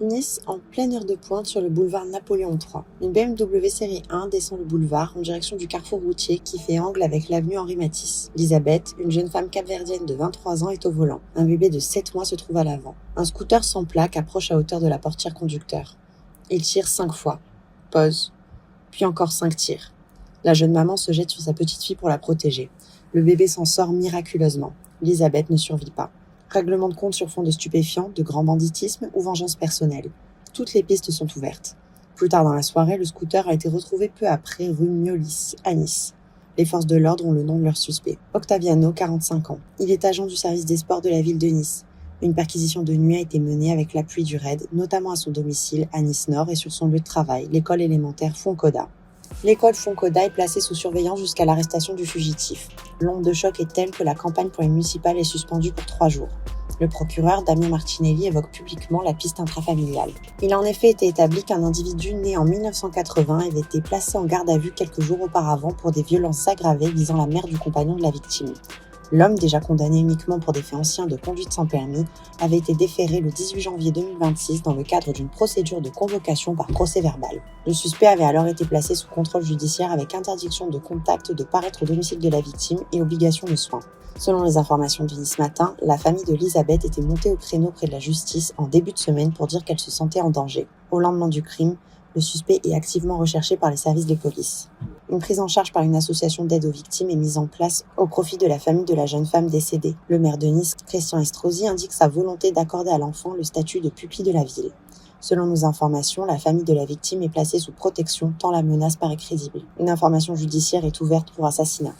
Nice, en pleine heure de pointe sur le boulevard Napoléon III. Une BMW série 1 descend le boulevard en direction du carrefour routier qui fait angle avec l'avenue Henri Matisse. Elisabeth, une jeune femme capverdienne de 23 ans, est au volant. Un bébé de 7 mois se trouve à l'avant. Un scooter sans plaque approche à hauteur de la portière conducteur. Il tire 5 fois. Pause. Puis encore 5 tirs. La jeune maman se jette sur sa petite fille pour la protéger. Le bébé s'en sort miraculeusement. Elisabeth ne survit pas. Règlement de compte sur fond de stupéfiants, de grand banditisme ou vengeance personnelle. Toutes les pistes sont ouvertes. Plus tard dans la soirée, le scooter a été retrouvé peu après rue Miolis, à Nice. Les forces de l'ordre ont le nom de leur suspect. Octaviano, 45 ans. Il est agent du service des sports de la ville de Nice. Une perquisition de nuit a été menée avec l'appui du RAID, notamment à son domicile, à Nice-Nord, et sur son lieu de travail, l'école élémentaire Foncoda. L'école Foncoda est placée sous surveillance jusqu'à l'arrestation du fugitif. L'onde de choc est telle que la campagne pour les municipales est suspendue pour 3 jours. Le procureur, Damien Martinelli, évoque publiquement la piste intrafamiliale. Il a en effet été établi qu'un individu né en 1980 avait été placé en garde à vue quelques jours auparavant pour des violences aggravées visant la mère du compagnon de la victime. L'homme, déjà condamné uniquement pour des faits anciens de conduite sans permis, avait été déféré le 18 janvier 2026 dans le cadre d'une procédure de convocation par procès-verbal. Le suspect avait alors été placé sous contrôle judiciaire avec interdiction de contact, de paraître au domicile de la victime et obligation de soins. Selon les informations de Nice Matin, la famille de Elisabeth était montée au créneau près de la justice en début de semaine pour dire qu'elle se sentait en danger. Au lendemain du crime, le suspect est activement recherché par les services de police. Une prise en charge par une association d'aide aux victimes est mise en place au profit de la famille de la jeune femme décédée. Le maire de Nice, Christian Estrosi, indique sa volonté d'accorder à l'enfant le statut de pupille de la ville. Selon nos informations, la famille de la victime est placée sous protection tant la menace paraît crédible. Une information judiciaire est ouverte pour assassinat.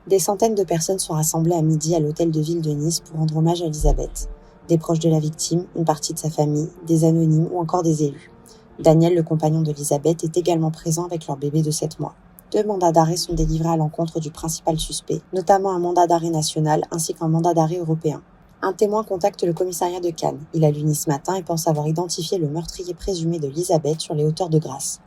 Des centaines de personnes sont rassemblées à midi à l'hôtel de ville de Nice pour rendre hommage à Elisabeth. Des proches de la victime, une partie de sa famille, des anonymes ou encore des élus. Daniel, le compagnon d'Elisabeth, est également présent avec leur bébé de 7 mois. 2 mandats d'arrêt sont délivrés à l'encontre du principal suspect, notamment un mandat d'arrêt national ainsi qu'un mandat d'arrêt européen. Un témoin contacte le commissariat de Cannes. Il a lu Nice Matin et pense avoir identifié le meurtrier présumé de Elisabeth sur les hauteurs de Grasse.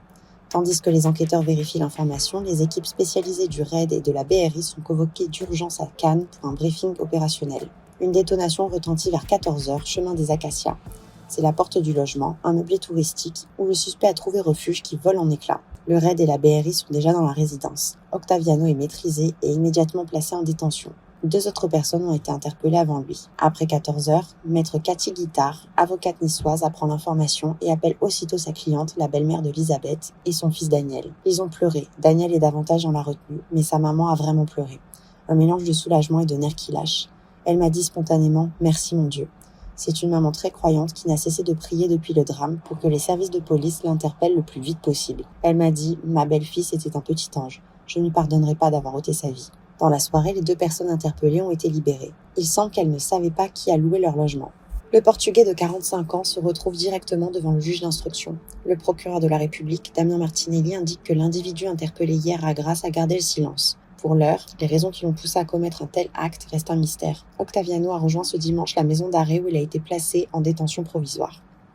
Tandis que les enquêteurs vérifient l'information, les équipes spécialisées du RAID et de la BRI sont convoquées d'urgence à Cannes pour un briefing opérationnel. Une détonation retentit vers 14h, chemin des Acacias. C'est la porte du logement, un meublé touristique, où le suspect a trouvé refuge qui vole en éclats. Le RAID et la BRI sont déjà dans la résidence. Octaviano est maîtrisé et immédiatement placé en détention. 2 autres personnes ont été interpellées avant lui. Après 14h, maître Cathy Guittard, avocate niçoise, apprend l'information et appelle aussitôt sa cliente, la belle-mère d'Elisabeth, et son fils Daniel. Ils ont pleuré. Daniel est davantage dans la retenue, mais sa maman a vraiment pleuré. Un mélange de soulagement et de nerfs qui lâchent. Elle m'a dit spontanément « Merci mon Dieu ». C'est une maman très croyante qui n'a cessé de prier depuis le drame pour que les services de police l'interpellent le plus vite possible. Elle m'a dit « Ma belle-fille, c'était un petit ange. Je ne lui pardonnerai pas d'avoir ôté sa vie ». Dans la soirée, les 2 personnes interpellées ont été libérées. Il semble qu'elles ne savaient pas qui a loué leur logement. Le Portugais de 45 ans se retrouve directement devant le juge d'instruction. Le procureur de la République, Damien Martinelli, indique que l'individu interpellé hier à Grasse a gardé le silence. Pour l'heure, les raisons qui l'ont poussé à commettre un tel acte restent un mystère. Octaviano a rejoint ce dimanche la maison d'arrêt où il a été placé en détention provisoire.